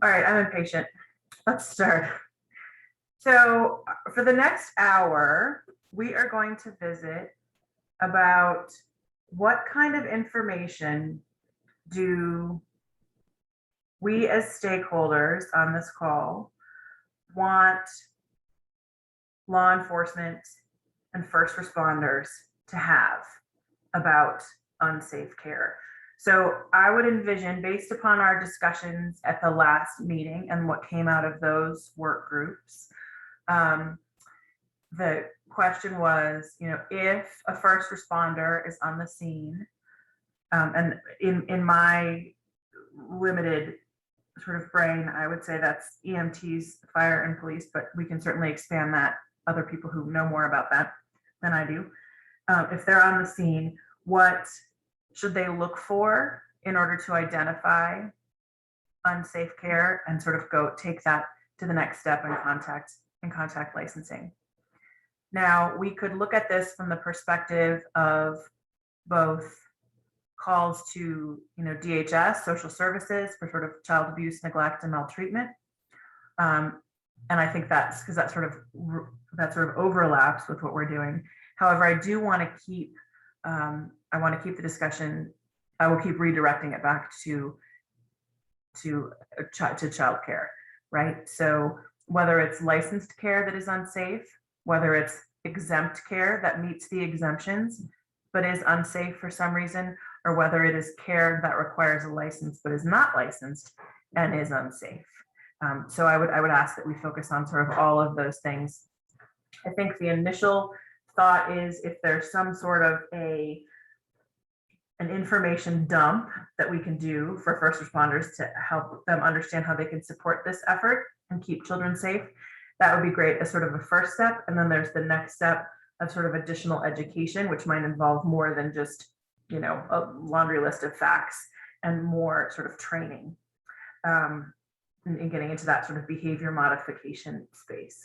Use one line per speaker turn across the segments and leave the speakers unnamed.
All right, I'm impatient. Let's start. So for the next hour, we are going to visit about what kind of information do we as stakeholders on this call want law enforcement and first responders to have about unsafe care. So I would envision, based upon our discussions at the last meeting and what came out of those work groups, the question was, if a first responder is on the scene, and in my limited sort of brain, I would say that's EMTs, fire, and police, but we can certainly expand that. Other people who know more about that than I do. If they're on the scene, what should they look for in order to identify unsafe care and sort of take that to the next step in contact licensing? Now, we could look at this from the perspective of both calls to, DHS, social services for sort of child abuse, neglect, and maltreatment. And I think that's because that sort of overlaps with what we're doing. However, I do want to keep, I want to keep the discussion. I will keep redirecting it back to childcare, right? So whether it's licensed care that is unsafe, whether it's exempt care that meets the exemptions but is unsafe for some reason, or whether it is care that requires a license but is not licensed and is unsafe. So I would ask that we focus on sort of all of those things. I think the initial thought is if there's some sort of an information dump that we can do for first responders to help them understand how they can support this effort and keep children safe, that would be great as sort of a first step. And then there's the next step of sort of additional education, which might involve more than just, a laundry list of facts and more sort of training. And getting into that sort of behavior modification space.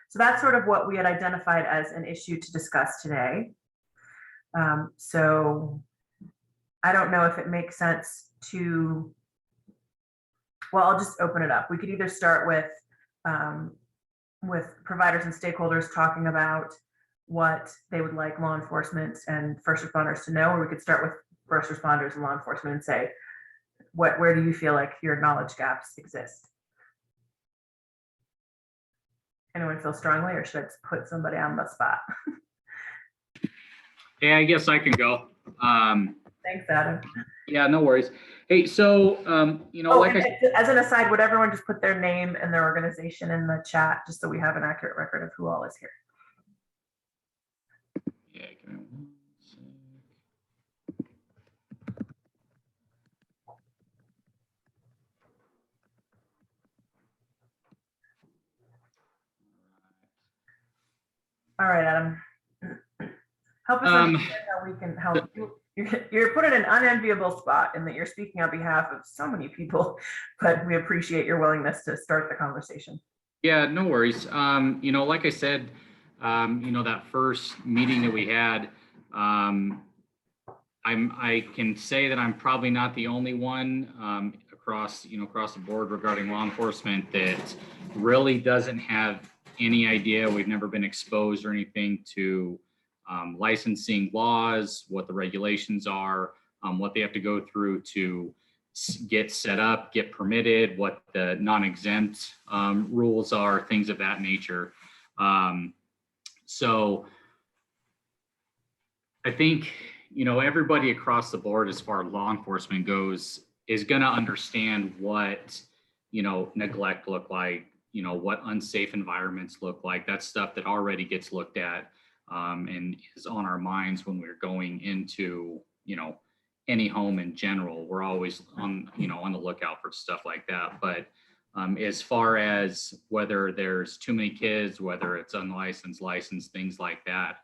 So that's sort of what we had identified as an issue to discuss today. So I don't know if it makes sense I'll just open it up. We could either start with providers and stakeholders talking about what they would like law enforcement and first responders to know, or we could start with first responders and law enforcement and say, where do you feel like your knowledge gaps exist? Anyone feel strongly, or should I just put somebody on the spot?
Hey, I guess I can go.
Thanks, Adam.
Yeah, no worries. Hey, so,
as an aside, would everyone just put their name and their organization in the chat just so we have an accurate record of who all is here?
Yeah, give me 1 sec.
All right, Adam. Help us understand how we can help you. You're put in an unenviable spot in that you're speaking on behalf of so many people, but we appreciate your willingness to start the conversation.
Yeah, no worries. Like I said, that first meeting that we had, I can say that I'm probably not the only one across the board regarding law enforcement that really doesn't have any idea. We've never been exposed or anything to licensing laws, what the regulations are, what they have to go through to get set up, get permitted, what the non-exempt rules are, things of that nature. So I think, everybody across the board, as far as law enforcement goes, is going to understand what, neglect look like, what unsafe environments look like. That's stuff that already gets looked at and is on our minds when we're going into, any home in general. We're always on the lookout for stuff like that. But as far as whether there's too many kids, whether it's unlicensed, licensed, things like that,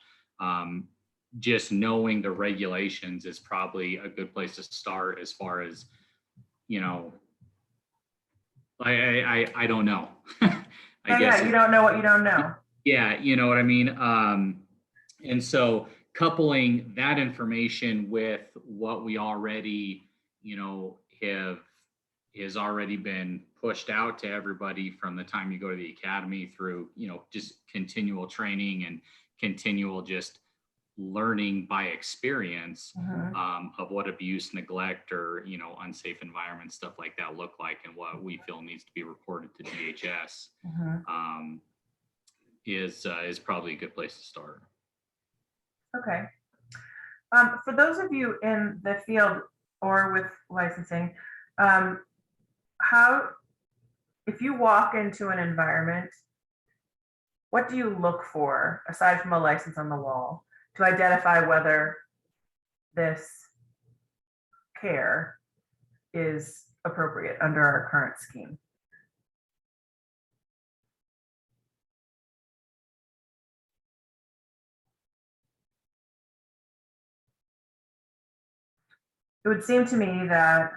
just knowing the regulations is probably a good place to start. As far as, I don't know. I guess
you don't know what you don't know.
Yeah, you know what I mean? And so coupling that information with what we already, have has already been pushed out to everybody from the time you go to the academy through, just continual training and continual just learning by experience
Mhm.
of what abuse, neglect, or unsafe environment stuff like that look like, and what we feel needs to be reported to DHS
Mhm.
um, is probably a good place to start.
Okay. For those of you in the field or with licensing, um, how, if you walk into an environment, what do you look for aside from a license on the wall to identify whether this care is appropriate under our current scheme? It would seem to me that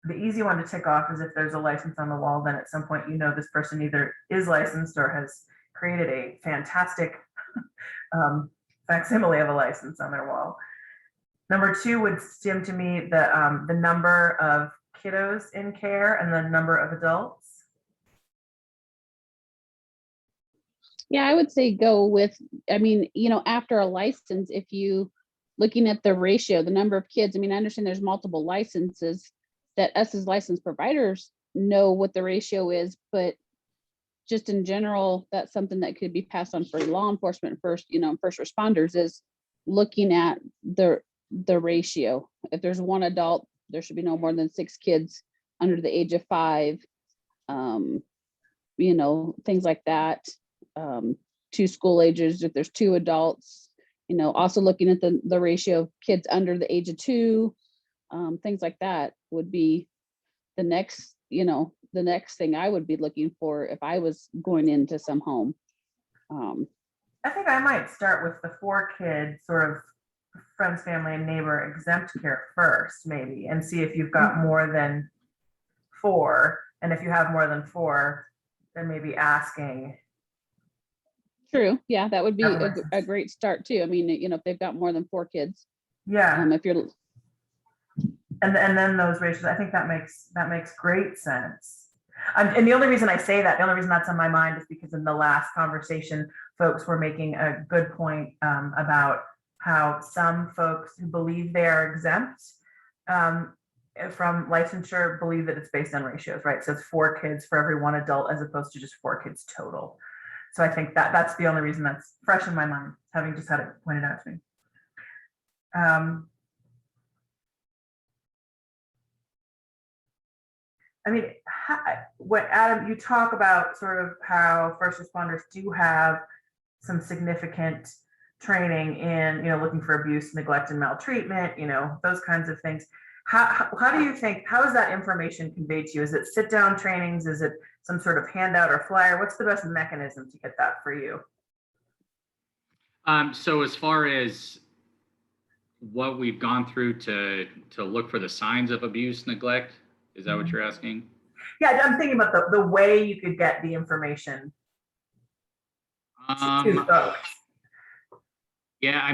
the easy one to tick off is if there's a license on the wall, then at some point, this person either is licensed or has created a fantastic facsimile of a license on their wall. Number two would seem to me the number of kiddos in care and the number of adults.
Yeah, I would say go with, after a license, if you looking at the ratio, the number of kids, I understand there's multiple licenses that us as licensed providers know what the ratio is, but just in general, that's something that could be passed on for law enforcement first, first responders, is looking at the ratio. If there's one adult, there should be no more than 6 kids under the age of 5, things like that. 2 school ages, if there's 2 adults, also looking at the ratio of kids under the age of 2, things like that would be the next thing I would be looking for if I was going into some home.
I think I might start with the 4 kids, sort of friends, family, and neighbor exempt care first, maybe, and see if you've got more than 4. And if you have more than 4, then maybe asking.
True. Yeah, that would be a great start too. If they've got more than 4 kids.
Yeah.
If you're
And then those ratios, I think that makes great sense. And the only reason I say that, the only reason that's on my mind is because in the last conversation, folks were making a good point about how some folks who believe they are exempt from licensure believe that it's based on ratios, right? So it's 4 kids for every 1 adult as opposed to just 4 kids total. So I think that's the only reason that's fresh in my mind, having just had it pointed out to me. What Adam, you talk about sort of how first responders do have some significant training in, looking for abuse, neglect, and maltreatment, those kinds of things. How do you think, how is that information conveyed to you? Is it sit down trainings? Is it some sort of handout or flyer? What's the best mechanism to get that for you?
So as far as what we've gone through to look for the signs of abuse, neglect, is that what you're asking?
Yeah, I'm thinking about the way you could get the information to folks.
Yeah,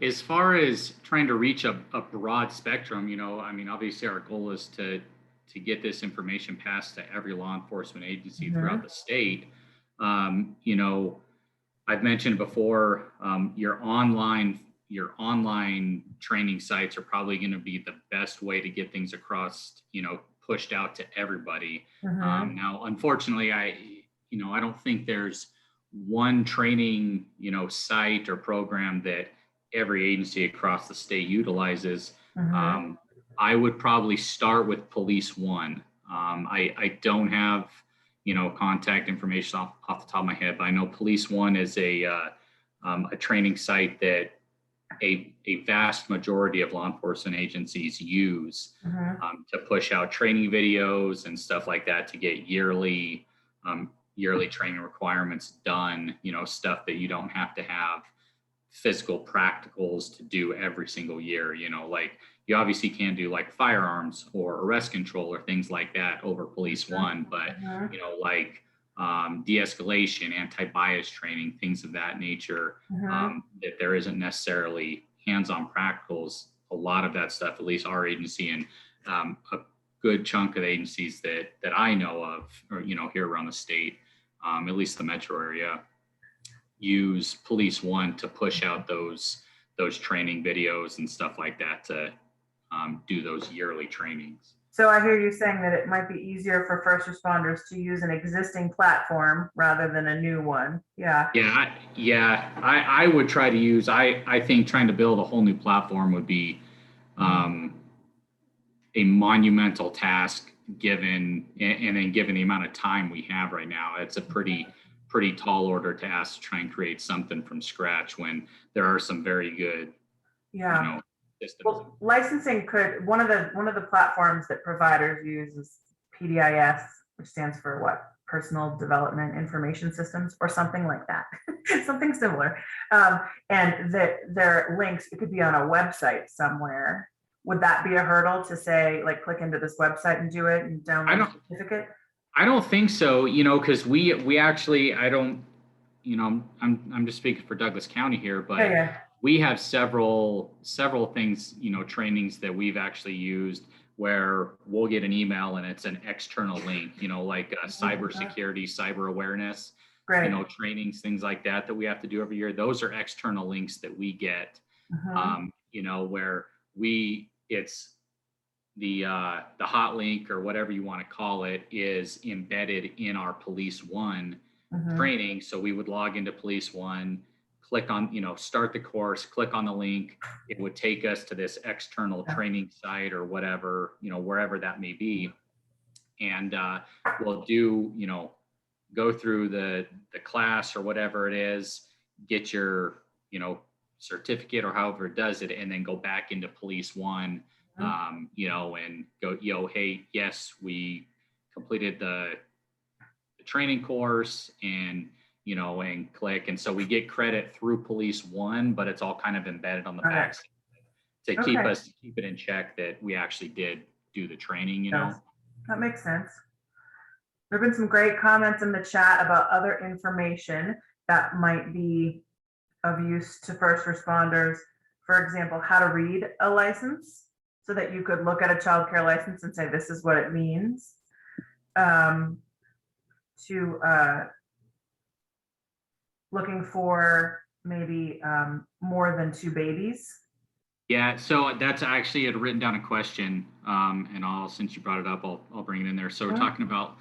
as far as trying to reach a broad spectrum, obviously our goal is to get this information passed to every law enforcement agency throughout the state. I've mentioned before, your online training sites are probably going to be the best way to get things across, pushed out to everybody. Now, unfortunately, I don't think there's one training, site or program that every agency across the state utilizes. I would probably start with Police One. I don't have, contact information off the top of my head, but I know Police One is a training site that a vast majority of law enforcement agencies use to push out training videos and stuff like that to get yearly training requirements done, stuff that you don't have to have physical practicals to do every single year. Like you obviously can't do like firearms or arrest control or things like that over Police One, but like de-escalation, anti-bias training, things of that nature, that there isn't necessarily hands-on practicals. A lot of that stuff, at least our agency and a good chunk of agencies that I know of, or, here around the state, at least the metro area, use Police One to push out those training videos and stuff like that to do those yearly trainings.
So I hear you saying that it might be easier for first responders to use an existing platform rather than a new one. Yeah.
I would try to use, I think trying to build a whole new platform would be a monumental task given, and then given the amount of time we have right now, it's a pretty tall order to ask to try and create something from scratch when there are some very good, systems.
Well, licensing could, one of the platforms that providers use is PDIS, which stands for what? Personal Development Information Systems, or something like that, something similar. And their links, it could be on a website somewhere. Would that be a hurdle to say, like, click into this website and do it and download a certificate?
I don't think so, because we actually, I'm just speaking for Douglas County here, but
Yeah.
We have several things, trainings that we've actually used where we'll get an email and it's an external link, like cybersecurity, cyber awareness,
Great.
Trainings, things like that we have to do every year. Those are external links that we get, where it's the hot link or whatever you want to call it is embedded in our Police One training. So we would log into Police One, click on, start the course, click on the link. It would take us to this external training site or whatever, wherever that may be. And we'll do, go through the class or whatever it is, get your, certificate or however it does it, and then go back into Police One, and go, hey, yes, we completed the training course and, and click. And so we get credit through Police One, but it's all kind of embedded on the back to keep it in check that we actually did do the training,
That makes sense. There have been some great comments in the chat about other information that might be of use to first responders. For example, how to read a license so that you could look at a child care license and say, this is what it means. Looking for maybe more than 2 babies.
Yeah, so that's actually, had written down a question, and since you brought it up, I'll bring it in there. So we're talking about,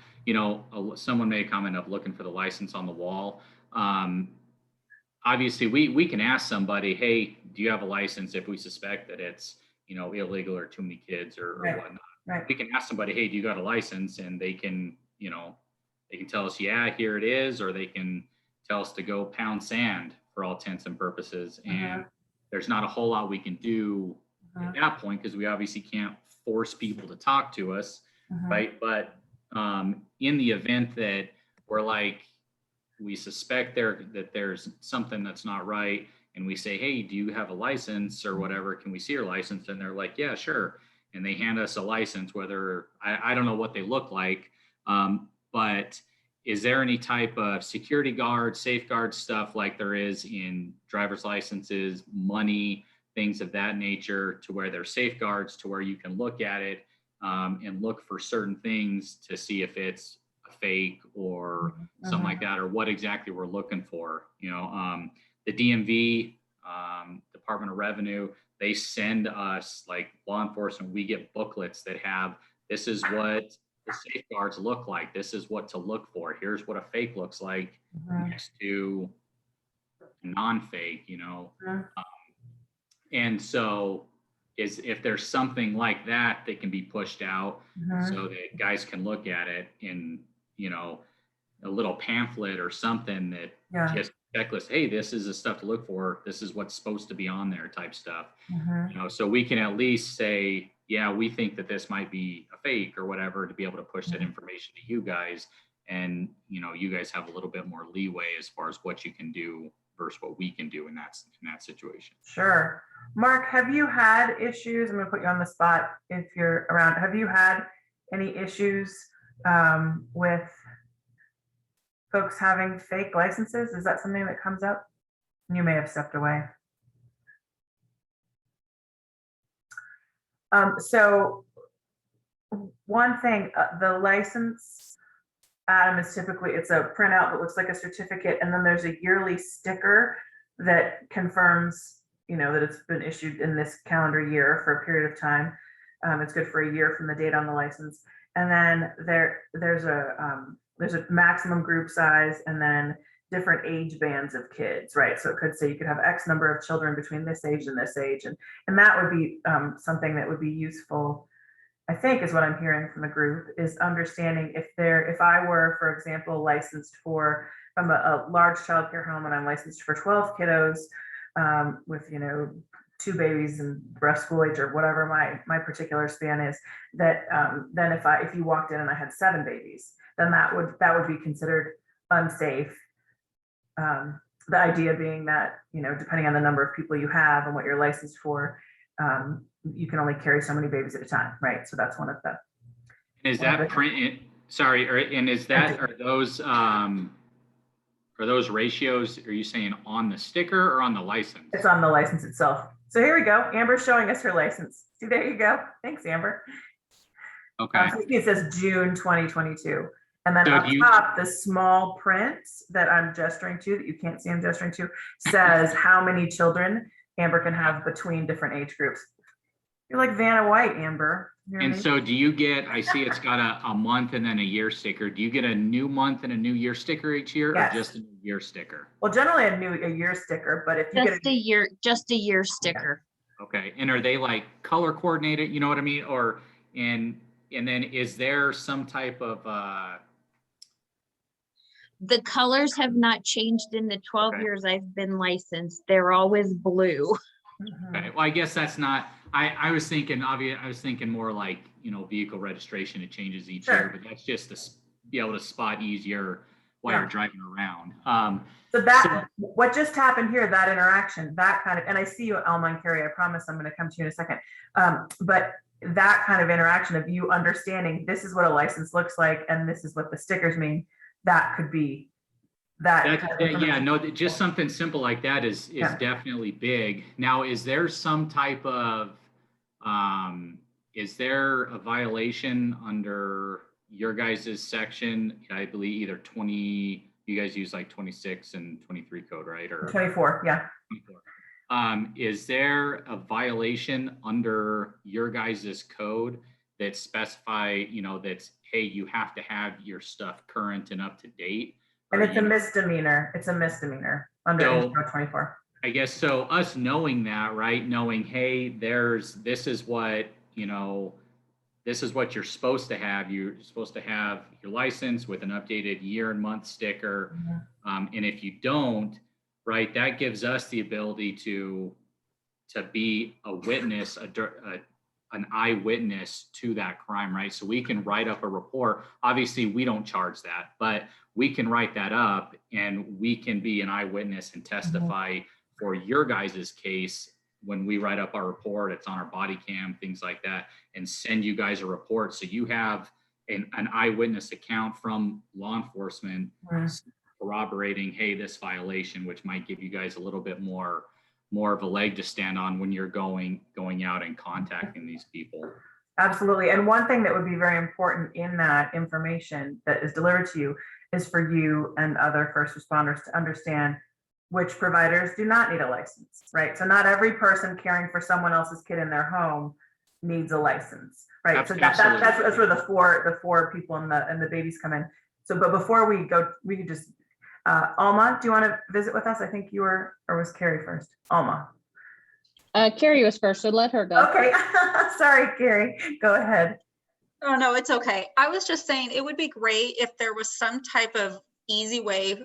someone made a comment of looking for the license on the wall. Obviously, we can ask somebody, hey, do you have a license if we suspect that it's, illegal or too many kids or whatnot.
Right.
We can ask somebody, hey, do you got a license? And they can, they can tell us, yeah, here it is, or they can tell us to go pound sand for all intents and purposes. And there's not a whole lot we can do at that point because we obviously can't force people to talk to us, right? But in the event that we suspect that there's something that's not right, and we say, hey, do you have a license or whatever? Can we see your license? And they're like, yeah, sure. And they hand us a license, whether I don't know what they look like, but is there any type of security guard, safeguard stuff like there is in driver's licenses, money, things of that nature, to where there's safeguards to where you can look at it and look for certain things to see if it's a fake or something like that, or what exactly we're looking for. The DMV, Department of Revenue, they send us, like law enforcement, we get booklets that have, this is what the safeguards look like. This is what to look for. Here's what a fake looks like next to non-fake, and so if there's something like that that can be pushed out so that guys can look at it in, a little pamphlet or something that just checklist, hey, this is the stuff to look for. This is what's supposed to be on there type stuff. So we can at least say, yeah, we think that this might be a fake or whatever, to be able to push that information to you guys. And, you guys have a little bit more leeway as far as what you can do versus what we can do in that situation.
Sure. Mark, have you had issues? I'm going to put you on the spot if you're around. Have you had any issues with folks having fake licenses? Is that something that comes up? You may have stepped away. So one thing, the license, Adam, is typically, it's a printout that looks like a certificate, and then there's a yearly sticker that confirms, that it's been issued in this calendar year for a period of time. It's good for a year from the date on the license. And then there's a maximum group size, and then different age bands of kids, right? So it could say you could have X number of children between this age and this age. And that would be something that would be useful, I think, is what I'm hearing from the group, is understanding if I were, for example, licensed for, from a large childcare home, and I'm licensed for 12 kiddos with, 2 babies and breast school age, or whatever my particular span is, that then if you walked in and I had 7 babies, then that would be considered unsafe. The idea being that, depending on the number of people you have and what you're licensed for, you can only carry so many babies at a time, right? So that's one of the.
Is that print? Sorry, and is that are those ratios? Are you saying on the sticker or on the license?
It's on the license itself. So here we go. Amber's showing us her license. See, there you go. Thanks, Amber.
Okay.
So it says June 2022. And then
So
up top, the small print that I'm gesturing to, that you can't see I'm gesturing to, says how many children Amber can have between different age groups. You're like Vanna White, Amber.
And so do you get, I see it's got a month and then a year sticker. Do you get a new month and a new year sticker each year,
Yes.
or just a new year sticker?
Well, generally a year sticker, but if you
Just a year sticker.
Okay. And are they like color coordinated? You know what I mean? Or, and then is there some type of,
The colors have not changed in the 12
Okay.
years I've been licensed. They're always blue.
okay, well, I guess that's not, I was thinking, obviously, I was thinking more like, vehicle registration, it changes each year,
Sure.
but that's just to be able to spot easier while
Yeah.
you're driving around.
So what just happened here, that interaction, that kind of, and I see you, Elma and Carrie, I promise I'm going to come to you in a second. But that kind of interaction of you understanding this is what a license looks like, and this is what the stickers mean, that could be that. kind of
Yeah,
information.
no, just something simple like that is
Yeah.
definitely big. Now, is there some type of, is there a violation under your guys' section? I believe either 20, you guys use like 26 and 23 code, right? Or
24, yeah.
24. Is there a violation under your guys' code that specify, that's, hey, you have to have your stuff current and up to date?
And
Or
it's a misdemeanor. It's a misdemeanor under
So-
Intro 24.
I guess so. Us knowing that, right? Knowing, hey, this is what, this is what you're supposed to have. You're supposed to have your license with an updated year and month sticker. And if you don't, right, that gives us the ability to be a witness, an eyewitness to that crime, right? So we can write up a report. Obviously, we don't charge that, but we can write that up and we can be an eyewitness and testify for your guys' case. When we write up our report, it's on our body cam, things like that, and send you guys a report. So you have an eyewitness account from law enforcement corroborating, hey, this violation, which might give you guys a little bit more of a leg to stand on when you're going out and contacting these people.
Absolutely. And one thing that would be very important in that information that is delivered to you is for you and other first responders to understand which providers do not need a license, right? So not every person caring for someone else's kid in their home needs a license, right? So that's where the four people and the babies come in. So, but before we go, we could just, Alma, do you want to visit with us? I think you were, or was Carrie first? Alma.
Carrie was first, so let her go.
Okay. Sorry, Carrie. Go ahead.
Oh, no, it's okay. I was just saying it would be great if there was some type of easy way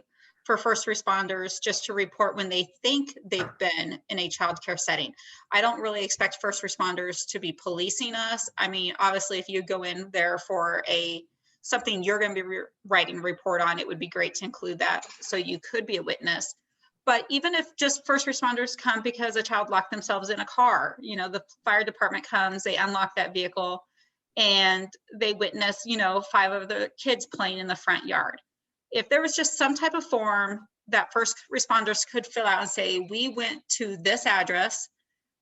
for first responders just to report when they think they've been in a childcare setting. I don't really expect first responders to be policing us. I mean, obviously, if you go in there for something you're going to be writing a report on, it would be great to include that so you could be a witness. But even if just first responders come because a child locked themselves in a car, the fire department comes, they unlock that vehicle, and they witness, 5 of the kids playing in the front yard. If there was just some type of form that first responders could fill out and say, we went to this address,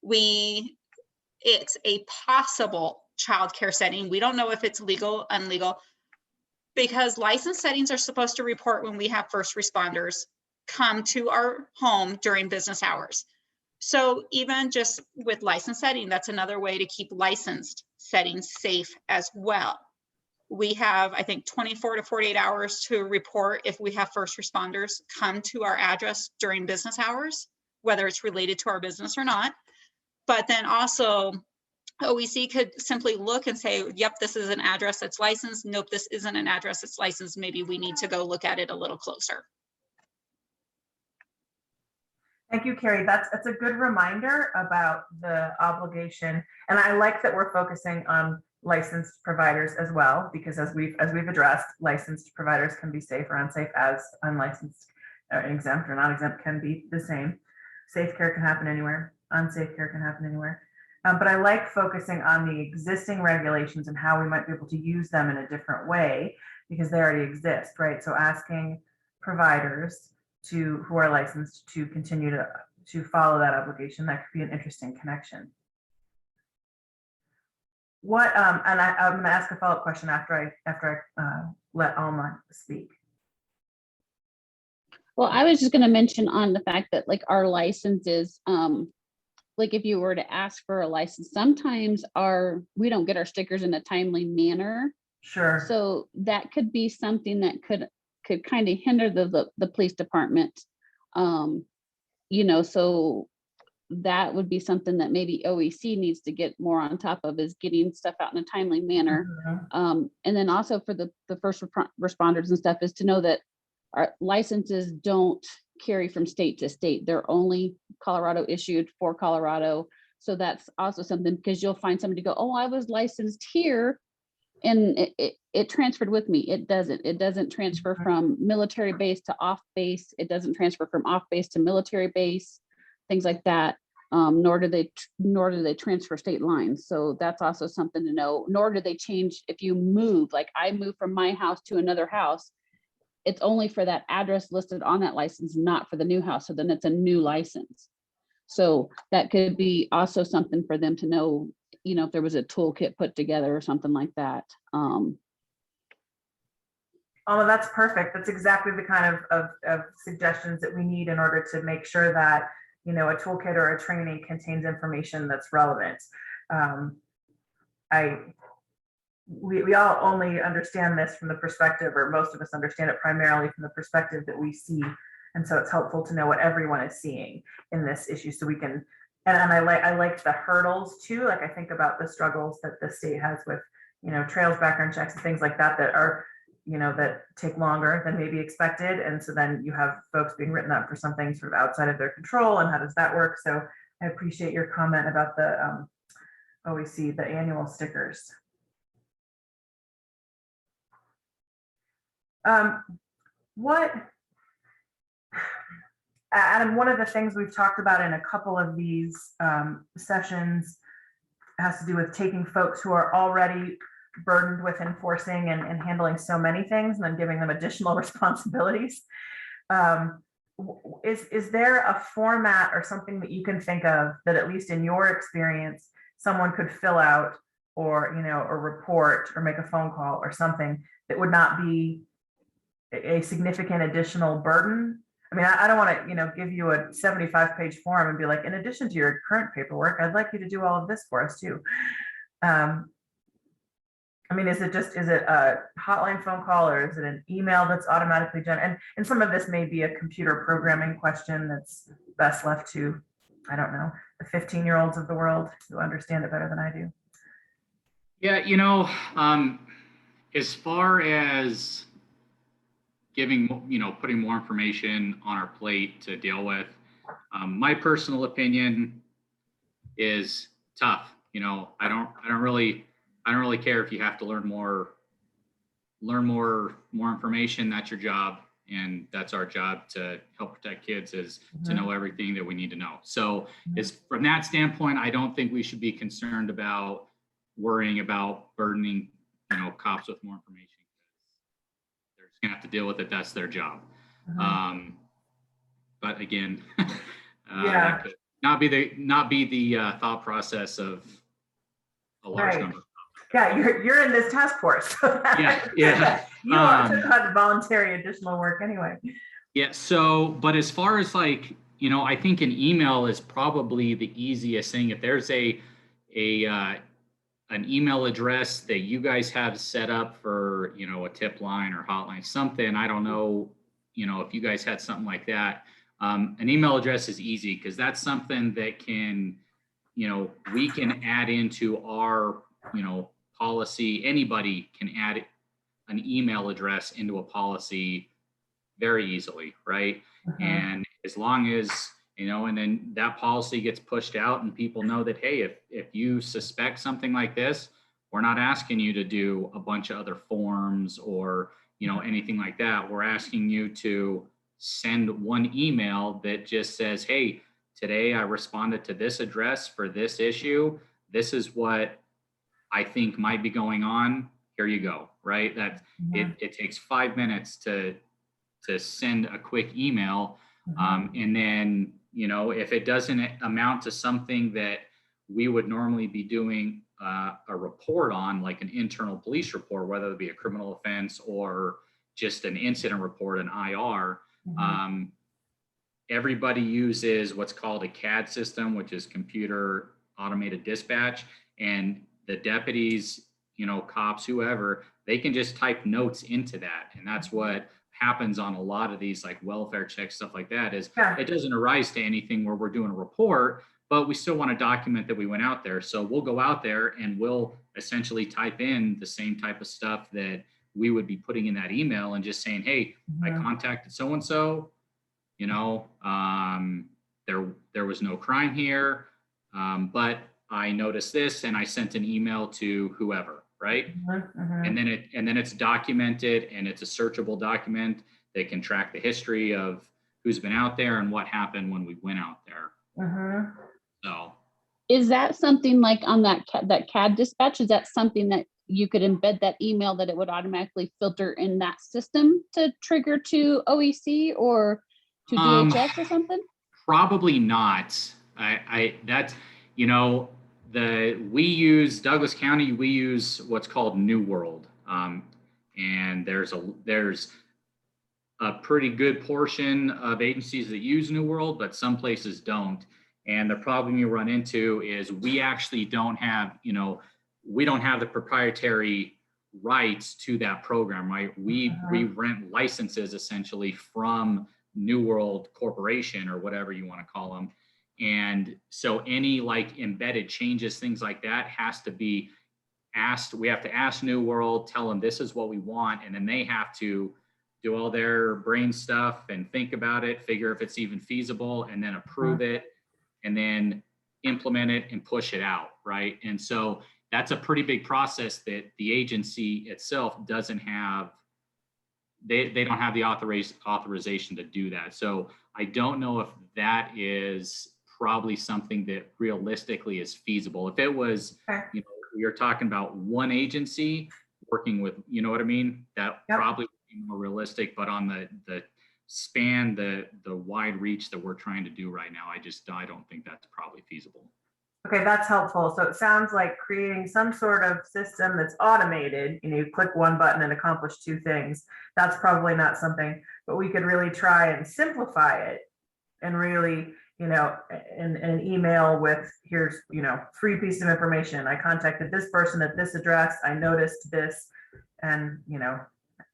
it's a possible childcare setting. We don't know if it's legal, unlegal, because licensed settings are supposed to report when we have first responders come to our home during business hours. So even just with licensed setting, that's another way to keep licensed settings safe as well. We have, I think, 24 to 48 hours to report if we have first responders come to our address during business hours, whether it's related to our business or not. But then also OEC could simply look and say, yep, this is an address that's licensed. Nope, this isn't an address that's licensed. Maybe we need to go look at it a little closer.
Thank you, Carrie. That's a good reminder about the obligation. And I like that we're focusing on licensed providers as well, because as we've addressed, licensed providers can be safe or unsafe as unlicensed, exempt or not exempt can be the same. Safe care can happen anywhere. Unsafe care can happen anywhere. But I like focusing on the existing regulations and how we might be able to use them in a different way because they already exist, right? So asking providers who are licensed to continue to follow that obligation, that could be an interesting connection. What and I'm going to ask a follow-up question after I let Alma speak.
Well, I was just going to mention on the fact that like our licenses, like if you were to ask for a license, sometimes we don't get our stickers in a timely manner.
Sure.
So that could be something that could kind of hinder the police department. You know, so that would be something that maybe OEC needs to get more on top of, is getting stuff out in a timely manner.
Mm-hmm.
And then also for the first responders and stuff, is to know that our licenses don't carry from state to state. They're only Colorado issued for Colorado. So that's also something, because you'll find somebody go, oh, I was licensed here and it transferred with me. It doesn't transfer from military base to off base. It doesn't transfer from off base to military base, things like that. Nor do they transfer state lines. So that's also something to know. Nor do they change if you move. Like I moved from my house to another house, it's only for that address listed on that license, not for the new house. So then it's a new license. So that could be also something for them to know, you know, if there was a toolkit put together or something like that.
Oh, that's perfect. That's exactly the kind of suggestions that we need in order to make sure that, you know, a toolkit or a training contains information that's relevant. We all only understand this from the perspective, or most of us understand it primarily from the perspective that we see. And so it's helpful to know what everyone is seeing in this issue so we can, and I like the hurdles too. Like I think about the struggles that the state has with, you know, trails, background checks and things like that, that are, you know, that take longer than maybe expected. And so then you have folks being written up for something sort of outside of their control, and how does that work? So I appreciate your comment about the OEC, the annual stickers. Adam, one of the things we've talked about in a couple of these sessions has to do with taking folks who are already burdened with enforcing and handling so many things and then giving them additional responsibilities. Is there a format or something that you can think of that, at least in your experience, someone could fill out, or, you know, or report or make a phone call or something that would not be a significant additional burden? I mean, I don't want to, you know, give you a 75-page form and be like, in addition to your current paperwork, I'd like you to do all of this for us too. I mean, is it a hotline phone call, or is it an email that's automatically done? And some of this may be a computer programming question that's best left to, I don't know, the 15-year-olds of the world who understand it better than I do.
Yeah, you know, as far as giving, you know, putting more information on our plate to deal with, my personal opinion is tough. You know, I don't really care if you have to learn more information. That's your job, and that's our job to help protect kids, is to know everything that we need to know. So is from that standpoint, I don't think we should be concerned about worrying about burdening, you know, cops with more information. They're just gonna have to deal with it. That's their job. But again, that could not be the thought process of a large number.
Yeah, you're in this task force.
Yeah.
You also had voluntary additional work anyway.
Yeah. So, but as far as like, I think an email is probably the easiest thing. If there's an email address that you guys have set up for, a tip line or hotline, something, I don't know, if you guys had something like that, an email address is easy because that's something that can, we can add into our, policy. Anybody can add an email address into a policy very easily, right? And as long as, and then that policy gets pushed out and people know that, hey, if you suspect something like this, we're not asking you to do a bunch of other forms or, anything like that. We're asking you to send one email that just says, hey, today I responded to this address for this issue. This is what I think might be going on. Here you go, right? That it takes 5 minutes to send a quick email. And then, if it doesn't amount to something that we would normally be doing a report on, like an internal police report, whether it be a criminal offense or just an incident report, an IR, everybody uses what's called a CAD system, which is computer automated dispatch. And the deputies, cops, whoever, they can just type notes into that. And that's what happens on a lot of these like welfare checks, stuff like that, is it doesn't arise to anything where we're doing a report, but we still want to document that we went out there. So we'll go out there and we'll essentially type in the same type of stuff that we would be putting in that email and just saying, hey, I contacted so-and-so, there was no crime here, but I noticed this and I sent an email to whoever, right? And then it's documented and it's a searchable document that can track the history of who's been out there and what happened when we went out there. So
is that something like on that CAD dispatch? Is that something that you could embed that email that it would automatically filter in that system to trigger to OEC or to DHS or something?
Probably not. We use Douglas County, we use what's called New World. And there's a pretty good portion of agencies that use New World, but some places don't. And the problem you run into is we actually don't have, we don't have the proprietary rights to that program, right? We rent licenses essentially from New World Corporation or whatever you want to call them. And so any like embedded changes, things like that has to be asked. We have to ask New World, tell them this is what we want. And then they have to do all their brain stuff and think about it, figure if it's even feasible, and then approve it, and then implement it and push it out, right? And so that's a pretty big process that the agency itself doesn't have. They don't have the authorization to do that. So I don't know if that is probably something that realistically is feasible. If it was, you're talking about one agency working with, you know what I mean? That probably would be more realistic, but on the span, the wide reach that we're trying to do right now, I don't think that's probably feasible.
Okay, that's helpful. So it sounds like creating some sort of system that's automated, you click one button and accomplish two things. That's probably not something, but we could really try and simplify it and really, in an email with, here's, 3 pieces of information. I contacted this person at this address. I noticed this, and,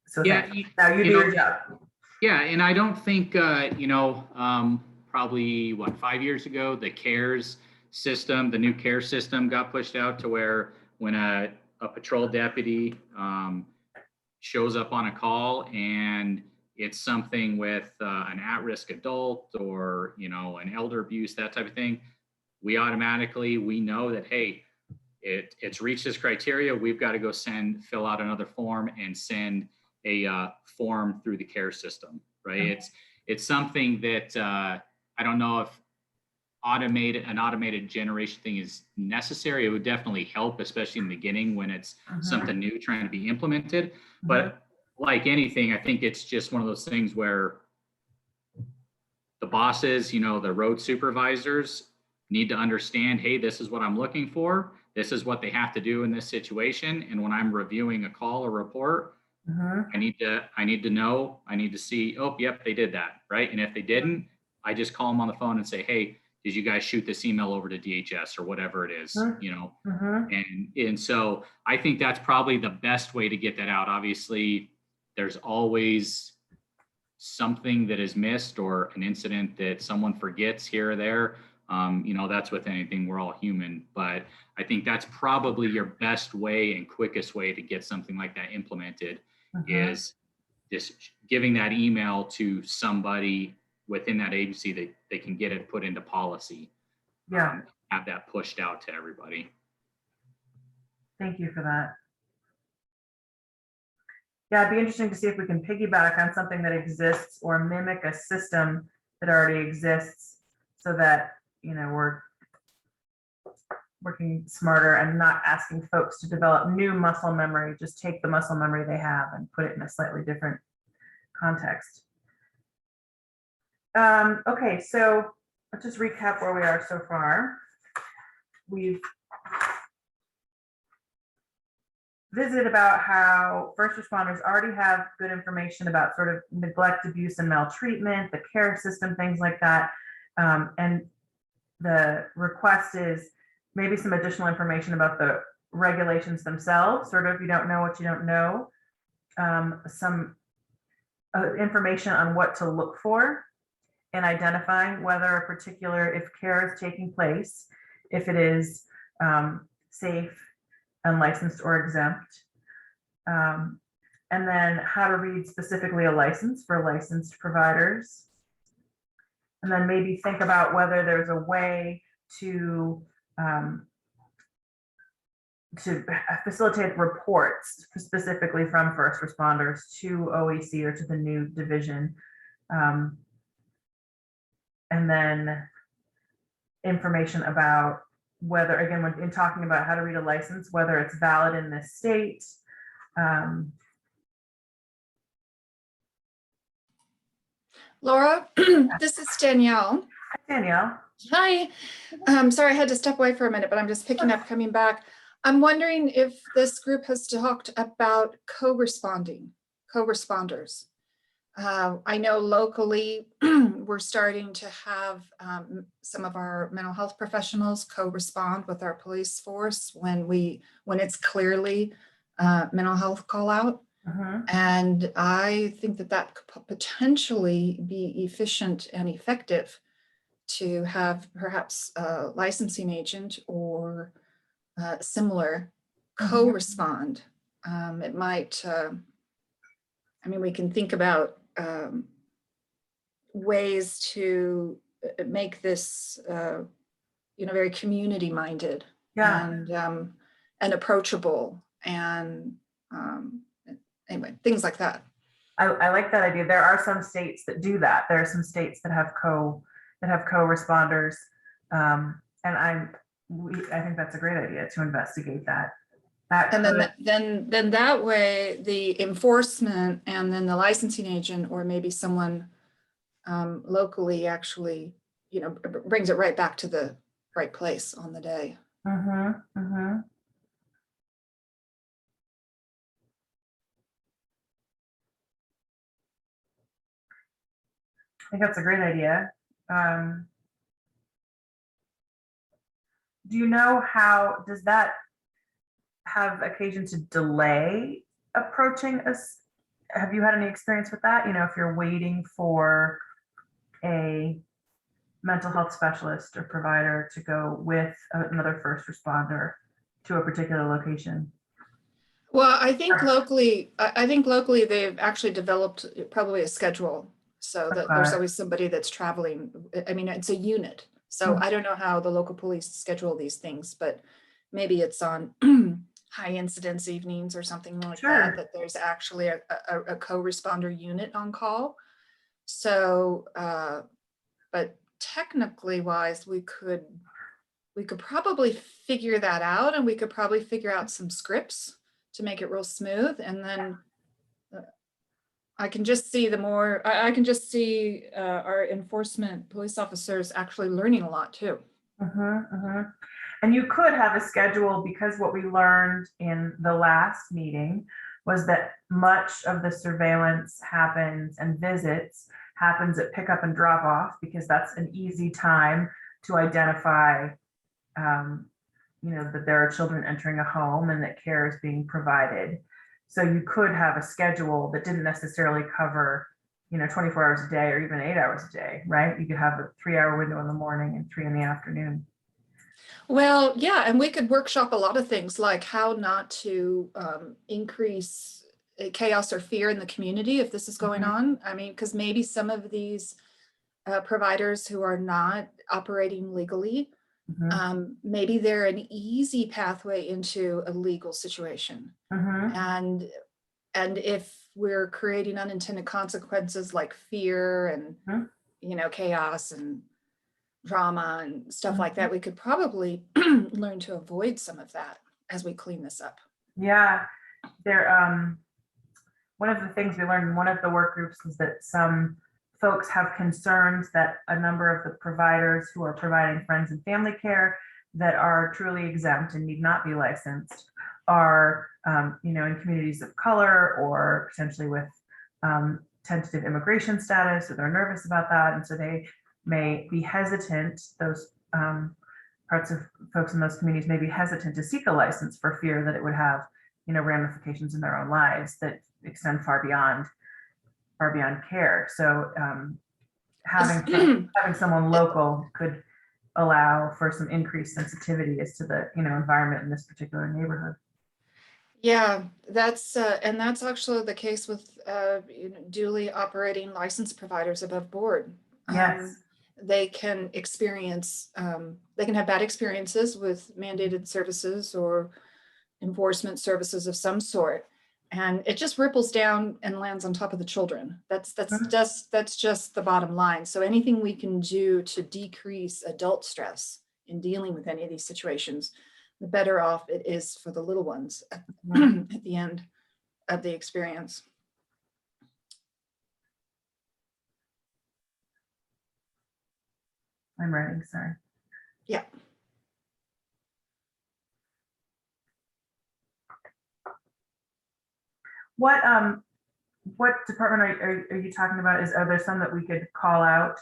so now you do your job.
Yeah, and I don't think, probably 5 years ago, the CARES system, the new CARES system got pushed out to where when a patrol deputy shows up on a call and it's something with an at-risk adult or, an elder abuse, that type of thing, we know that, hey, it's reached this criteria. We've got to go fill out another form and send a form through the CARES system, right? It's something that I don't know if an automated generation thing is necessary. It would definitely help, especially in the beginning when it's something new trying to be implemented. But like anything, I think it's just one of those things where the bosses, the road supervisors, need to understand, hey, this is what I'm looking for. This is what they have to do in this situation. And when I'm reviewing a call or report,
Mhm.
I need to know, I need to see, oh, yep, they did that, right? And if they didn't, I just call them on the phone and say, hey, did you guys shoot this email over to DHS or whatever it is, you know?
Mhm.
And so I think that's probably the best way to get that out. Obviously, there's always something that is missed or an incident that someone forgets here or there. You know, that's with anything, we're all human, but I think that's probably your best way and quickest way to get something like that implemented
Mhm.
is just giving that email to somebody within that agency that they can get it put into policy.
Yeah,
Have that pushed out to everybody.
thank you for that. Yeah, it'd be interesting to see if we can piggyback on something that exists or mimic a system that already exists so that, you know, we're working smarter and not asking folks to develop new muscle memory. Just take the muscle memory they have and put it in a slightly different context. Okay, so let's just recap where we are so far. We've visited about how first responders already have good information about sort of neglect, abuse, and maltreatment, the care system, things like that. And the request is maybe some additional information about the regulations themselves, sort of you don't know what you don't know. Some information on what to look for and identifying whether a particular, if care is taking place, if it is safe, unlicensed, or exempt. And then how to read specifically a license for licensed providers. And then maybe think about whether there's a way to facilitate reports specifically from first responders to OEC or to the new division. And then information about whether, again, when in talking about how to read a license, whether it's valid in this state.
Laura, this is Danielle.
Danielle.
Hi. Sorry, I had to step away for a minute, but I'm just picking up, coming back. I'm wondering if this group has talked about co-responders. I know locally we're starting to have some of our mental health professionals co-respond with our police force when it's clearly mental health call out. And I think that could potentially be efficient and effective to have perhaps a licensing agent or similar co-respond. It might, I mean, we can think about ways to make this, very community minded.
Yeah.
And approachable and anyway, things like that.
I like that idea. There are some states that do that. There are some states that have co-responders. And I think that's a great idea to investigate that.
And then that way the enforcement and then the licensing agent or maybe someone locally actually, brings it right back to the right place on the day.
I think that's a great idea. Do you know how, does that have occasion to delay approaching us? Have you had any experience with that? If you're waiting for a mental health specialist or provider to go with another first responder to a particular location?
Well, I think locally they've actually developed probably a schedule so that there's always somebody that's traveling. I mean, it's a unit. So I don't know how the local police schedule these things, but maybe it's on high incidence evenings or something like that there's actually a co-responder unit on call. So, but technically wise, we could probably figure that out, and we could probably figure out some scripts to make it real smooth. And then I can just see our enforcement police officers actually learning a lot too.
And you could have a schedule, because what we learned in the last meeting was that much of the surveillance happens and visits happens at pickup and drop off, because that's an easy time to identify, that there are children entering a home and that care is being provided. So you could have a schedule that didn't necessarily cover, 24 hours a day or even 8 hours a day, right? You could have a 3-hour window in the morning and 3 in the afternoon.
Well, yeah, and we could workshop a lot of things like how not to increase chaos or fear in the community if this is going on. I mean, because maybe some of these providers who are not operating legally, maybe they're an easy pathway into a legal situation. And if we're creating unintended consequences like fear and chaos and drama and stuff like that, we could probably learn to avoid some of that as we clean this up.
Yeah, one of the things we learned in one of the work groups is that some folks have concerns that a number of the providers who are providing friends and family care that are truly exempt and need not be licensed are, in communities of color or potentially with tentative immigration status, or they're nervous about that. And so they may be hesitant, those parts of folks in those communities may be hesitant to seek a license for fear that it would have, ramifications in their own lives that extend far beyond care. So having someone local could allow for some increased sensitivity as to the environment in this particular neighborhood.
Yeah, that's and that's actually the case with duly operating licensed providers above board.
Yes.
They can experience, they can have bad experiences with mandated services or enforcement services of some sort, and it just ripples down and lands on top of the children. That's just the bottom line. So anything we can do to decrease adult stress in dealing with any of these situations, the better off it is for the little ones at the end of the experience.
I'm writing, sorry.
Yeah.
What department are you talking about? Are there some that we could call out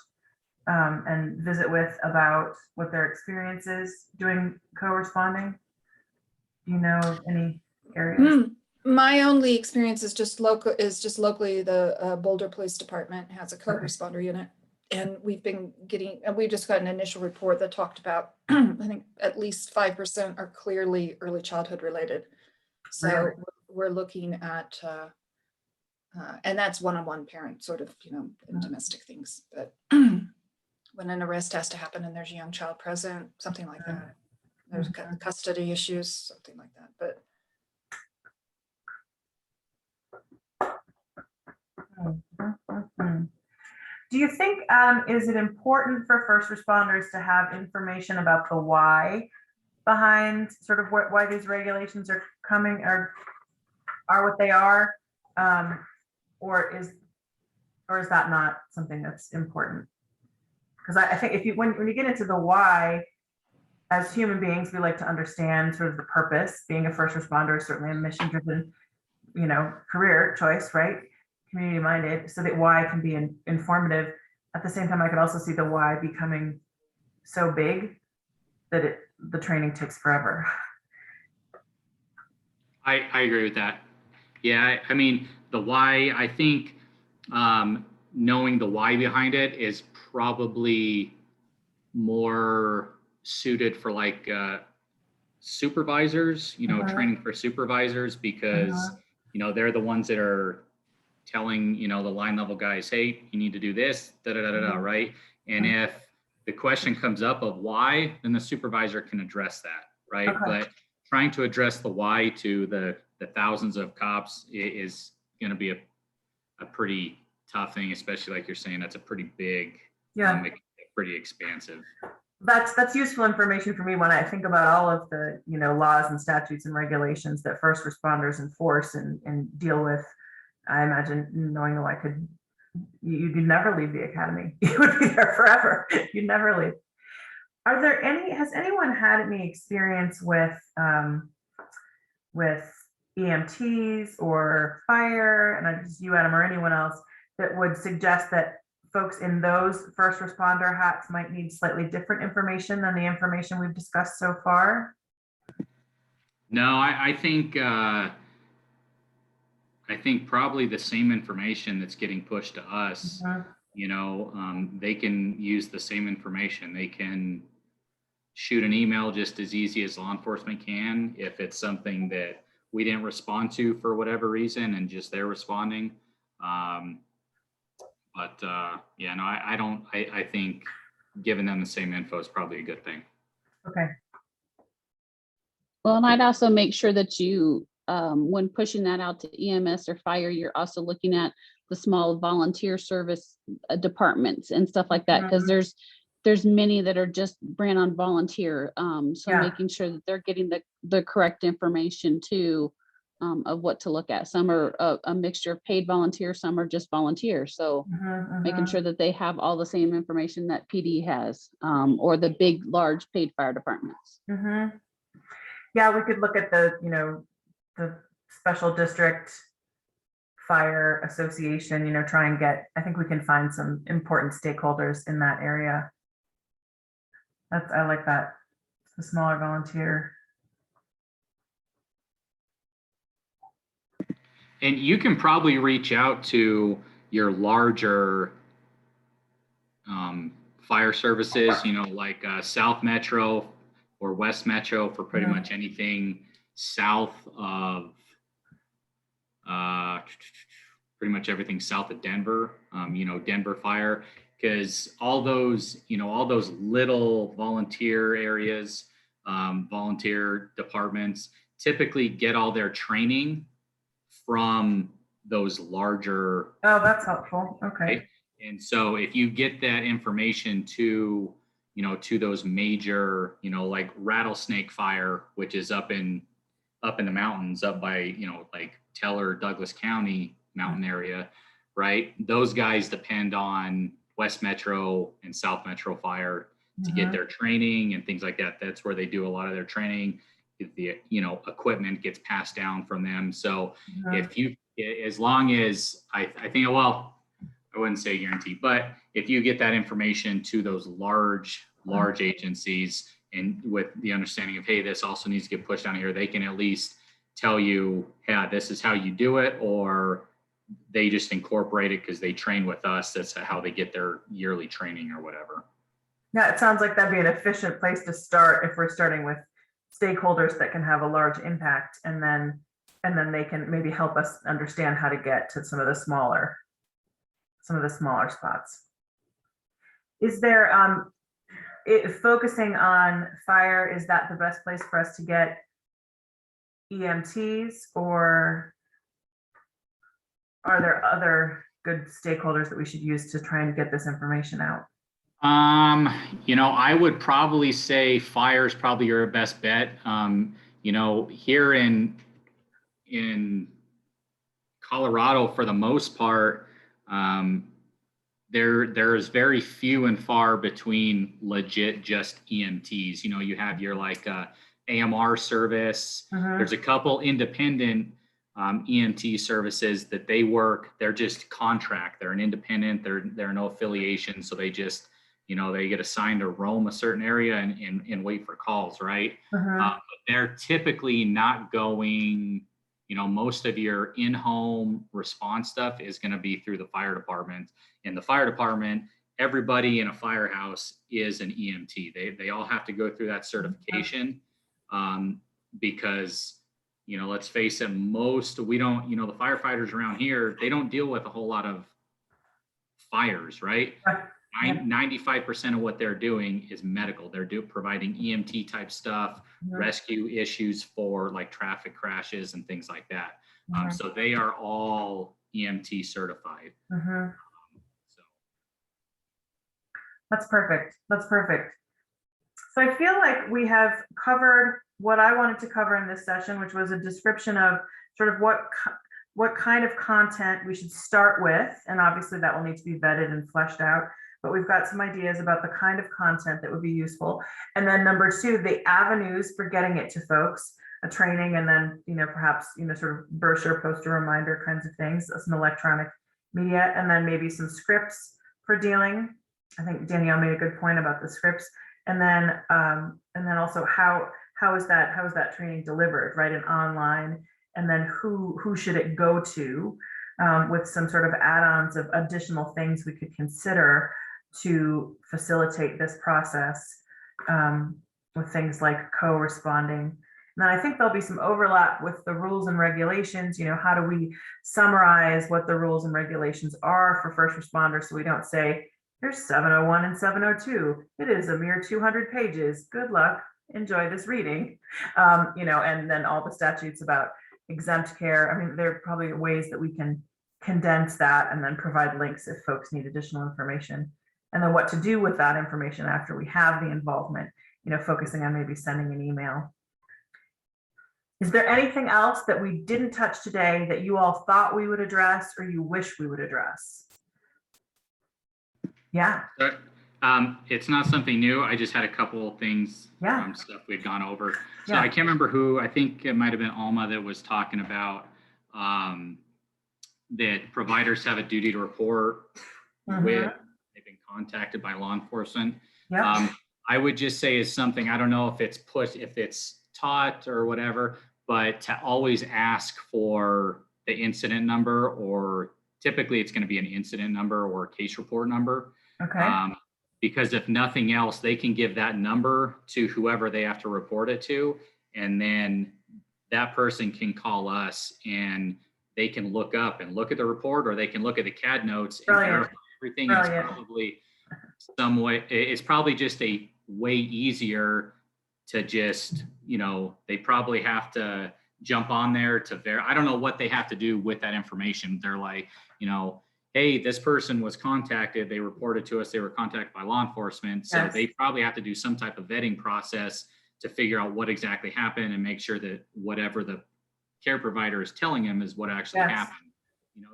and visit with about what their experience is doing co-responding? Do you know of any areas?
My only experience is just locally the Boulder Police Department has a co-responder unit. And we've just got an initial report that talked about, I think at least 5% are clearly early childhood related. So
Really?
we're looking at, and that's one-on-one parent sort of, domestic things. But when an arrest has to happen and there's a young child present, something like that, there's custody issues, something like that. But
do you think, is it important for first responders to have information about the why behind sort of why these regulations are coming or are what they are? Or is that not something that's important? Because I think when you get into the why, as human beings, we like to understand sort of the purpose. Being a first responder is certainly a mission-driven, career choice, right? Community-minded, so that why can be informative. At the same time, I could also see the why becoming so big that the training takes forever.
I agree with that. Yeah, I mean, the why, I think knowing the why behind it is probably more suited for like supervisors, training for supervisors, because, they're the ones that are telling, the line level guys, hey, you need to do this, right? And if the question comes up of why, then the supervisor can address that, right?
Okay.
But trying to address the why to the thousands of cops is going to be a pretty tough thing, especially like you're saying, that's a pretty big, pretty expansive.
That's useful information for me when I think about all of the, laws and statutes and regulations that first responders enforce and deal with. I imagine knowing the why you'd never leave the academy. You would be there forever. You'd never leave. Are there has anyone had any experience with EMTs or fire, and I just you, Adam, or anyone else that would suggest that folks in those first responder hats might need slightly different information than the information we've discussed so far?
No, I think probably the same information that's getting pushed to us,
Mhm.
they can use the same information. They can shoot an email just as easy as law enforcement can if it's something that we didn't respond to for whatever reason and just they're responding. Yeah, no, I think giving them the same info is probably a good thing.
Okay.
Well, and I'd also make sure that you, when pushing that out to EMS or fire, you're also looking at the small volunteer service departments and stuff like that, because there's many that are just ran on volunteer. So
Yeah.
making sure that they're getting the correct information too, of what to look at. Some are a mixture of paid volunteers, some are just volunteers. So making sure that they have all the same information that PD has, or the big, large paid fire departments.
Yeah, we could look at the special district fire association, try and I think we can find some important stakeholders in that area. I like that. The smaller volunteer.
And you can probably reach out to your larger fire services, like South Metro or West Metro for pretty much anything south of pretty much everything south of Denver, Denver Fire, because all those little volunteer areas, volunteer departments typically get all their training from those larger.
Oh, that's helpful. Okay.
Right? And so if you get that information to those major, like Rattlesnake Fire, which is up in the mountains, up by, like Teller, Douglas County mountain area, right? Those guys depend on West Metro and South Metro Fire to get their training and things like that. That's where they do a lot of their training. The equipment gets passed down from them. So as long as I think, well, I wouldn't say guarantee, but if you get that information to those large agencies, and with the understanding of, hey, this also needs to get pushed down here, they can at least tell you, yeah, this is how you do it, or they just incorporate it because they train with us. That's how they get their yearly training or whatever.
Yeah, it sounds like that'd be an efficient place to start if we're starting with stakeholders that can have a large impact, and then they can maybe help us understand how to get to some of the smaller spots. Is there focusing on fire, is that the best place for us to get EMTs, or are there other good stakeholders that we should use to try and get this information out?
I would probably say fire is probably your best bet. Here in Colorado, for the most part, there is very few and far between legit just EMTs. You have your like AMR service. There's a couple independent EMT services that they work. They're just contract. They're an independent. They're no affiliation. So they just they get assigned to roam a certain area and wait for calls, right? But they're typically not going. Most of your in-home response stuff is going to be through the fire department. In the fire department, everybody in a firehouse is an EMT. They all have to go through that certification because, let's face it, the firefighters around here, they don't deal with a whole lot of fires, right? 95% of what they're doing is medical. They're providing EMT type stuff, rescue issues for like traffic crashes and things like that. So they are all EMT certified. So.
That's perfect. So I feel like we have covered what I wanted to cover in this session, which was a description of sort of what kind of content we should start with. And obviously that will need to be vetted and fleshed out. but we've got some ideas about the kind of content that would be useful. And then number two, the avenues for getting it to folks, a training, and then, perhaps, sort of brochure, poster, reminder kinds of things, some electronic media, and then maybe some scripts for dealing. I think Danielle made a good point about the scripts. And then also how is that training delivered, right? And online, and then who should it go to, with some sort of add-ons of additional things we could consider to facilitate this process, with things like co-responding. And I think there'll be some overlap with the rules and regulations. How do we summarize what the rules and regulations are for first responders, so we don't say, here's 701 and 702. It is a mere 200 pages. Good luck. Enjoy this reading. And then all the statutes about exempt care. I mean, there are probably ways that we can condense that and then provide links if folks need additional information. And then what to do with that information after we have the involvement, focusing on maybe sending an email. Is there anything else that we didn't touch today that you all thought we would address or you wish we would address? Yeah.
It's not something new. I just had a couple of things,
Yeah.
Stuff we'd gone over. So
Yeah.
I can't remember who, I think it might've been Alma that was talking about, that providers have a duty to report with, they've been contacted by law enforcement.
Yeah.
I would just say is something, I don't know if it's taught or whatever, but to always ask for the incident number, or typically it's going to be an incident number or a case report number.
Okay.
Because if nothing else, they can give that number to whoever they have to report it to. And then that person can call us and they can look up and look at the report, or they can look at the CAD notes and
Brilliant.
verify everything. It's
Brilliant.
probably some way, it's probably just a way easier to just, they probably have to jump on there to I don't know what they have to do with that information. They're like, hey, this person was contacted. They reported to us. They were contacted by law enforcement. So
Yes.
they probably have to do some type of vetting process to figure out what exactly happened and make sure that whatever the care provider is telling them is what actually
Yes.
happened.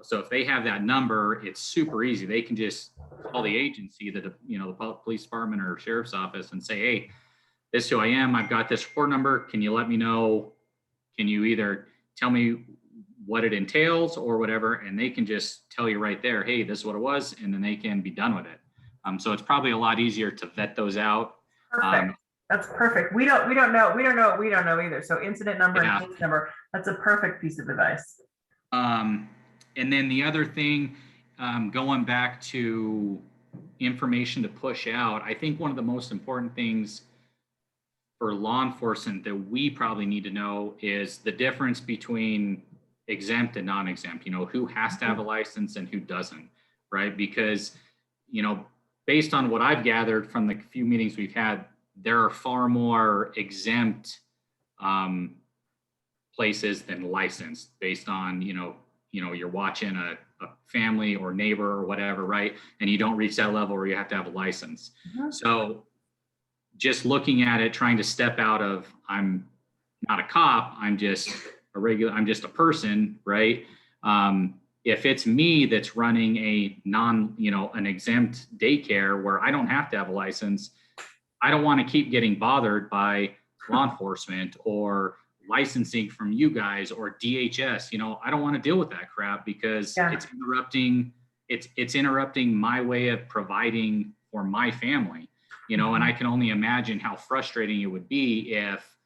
So if they have that number, it's super easy. They can just call the agency, the police department or sheriff's office, and say, hey, this is who I am. I've got this report number. Can you let me know? Can you either tell me what it entails or whatever? And they can just tell you right there, hey, this is what it was. And then they can be done with it. So it's probably a lot easier to vet those out.
Perfect. That's perfect. We don't know either. So incident number
Yeah.
and case number, that's a perfect piece of advice.
And then the other thing, going back to information to push out, I think one of the most important things for law enforcement that we probably need to know is the difference between exempt and non-exempt, who has to have a license and who doesn't, right? Because, based on what I've gathered from the few meetings we've had, there are far more exempt places than licensed based on, you're watching a family or neighbor or whatever, right? And you don't reach that level where you have to have a license.
Mhm.
So just looking at it, trying to step out of, I'm not a cop, I'm just a person, right? If it's me that's running an exempt daycare where I don't have to have a license, I don't want to keep getting bothered by law enforcement or licensing from you guys or DHS. I don't want to deal with that crap because
Yeah.
it's interrupting my way of providing for my family, and I can only imagine how frustrating it would be if,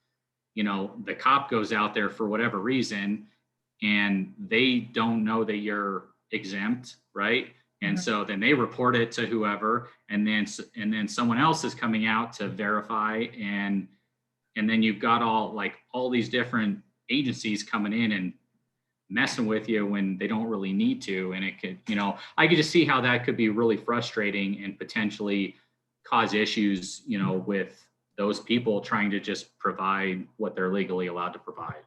the cop goes out there for whatever reason and they don't know that you're exempt, right? And so then they report it to whoever, and then someone else is coming out to verify, and then you've got all these different agencies coming in and messing with you when they don't really need to. And it could, I could just see how that could be really frustrating and potentially cause issues, with those people trying to just provide what they're legally allowed to provide.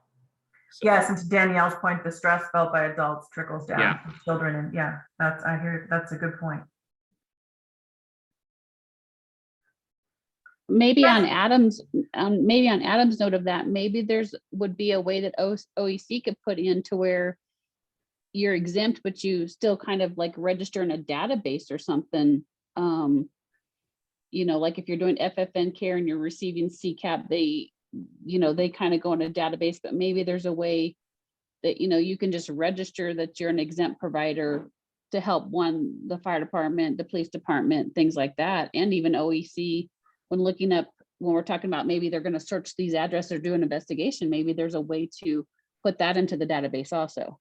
So,
Yes, and to Danielle's point, the stress felt by adults trickles down
Yeah.
to children, and I hear that's a good point.
Maybe on Adam's note of that, maybe would be a way that OEC could put in to where you're exempt, but you still kind of like register in a database or something You know, like if you're doing FFN care and you're receiving CCAP, they, you know, they kind of go in a database, but maybe there's a way that, you know, you can just register that you're an exempt provider to help the fire department, the police department, things like that, and even OEC when looking up, when we're talking about maybe they're going to search these addresses or do an investigation, maybe there's a way to put that into the database also.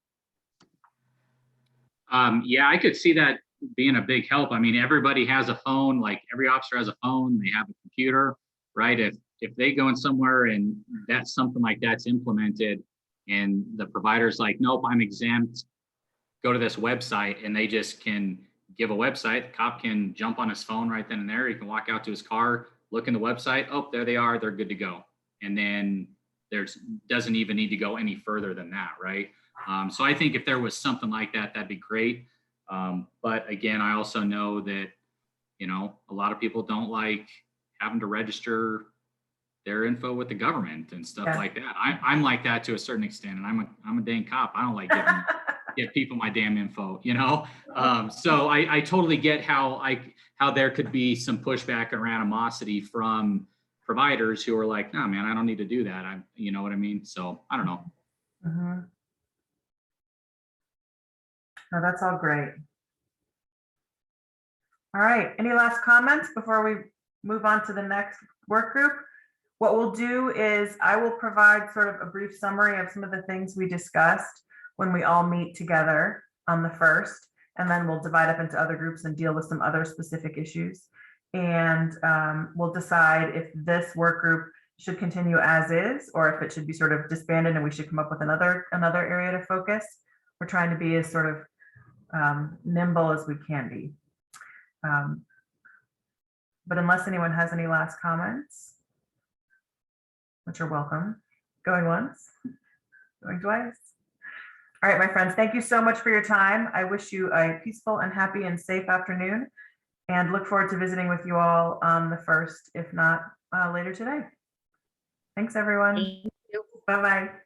Yeah, I could see that being a big help. I mean, everybody has a phone, like every officer has a phone, they have a computer, right? If they go in somewhere and that's something like that's implemented and the provider's like, nope, I'm exempt, go to this website, and they just can give a website, the cop can jump on his phone right then and there. He can walk out to his car, look in the website. Oh, there they are. They're good to go. And then doesn't even need to go any further than that, right? So I think if there was something like that, that'd be great. But again, I also know that, you know, a lot of people don't like having to register their info with the government and stuff
Yeah.
like that. I'm like that to a certain extent, and I'm a dang cop. I don't like give people my damn info, you know? So I totally get how there could be some pushback or animosity from providers who are like, no, man, I don't need to do that. You know what I mean? So I don't know.
Mhm. No, that's all great. All right, any last comments before we move on to the next work group? What we'll do is I will provide sort of a brief summary of some of the things we discussed when we all meet together on the 1st, and then we'll divide up into other groups and deal with some other specific issues. And we'll decide if this work group should continue as is, or if it should be sort of disbanded and we should come up with another area to focus. We're trying to be as sort of nimble as we can be. But unless anyone has any last comments, which are welcome, going once, going twice. All right, my friends, thank you so much for your time. I wish you a peaceful and happy and safe afternoon, and look forward to visiting with you all on the 1st, if not later today. Thanks, everyone.
Thank you.
Bye-bye.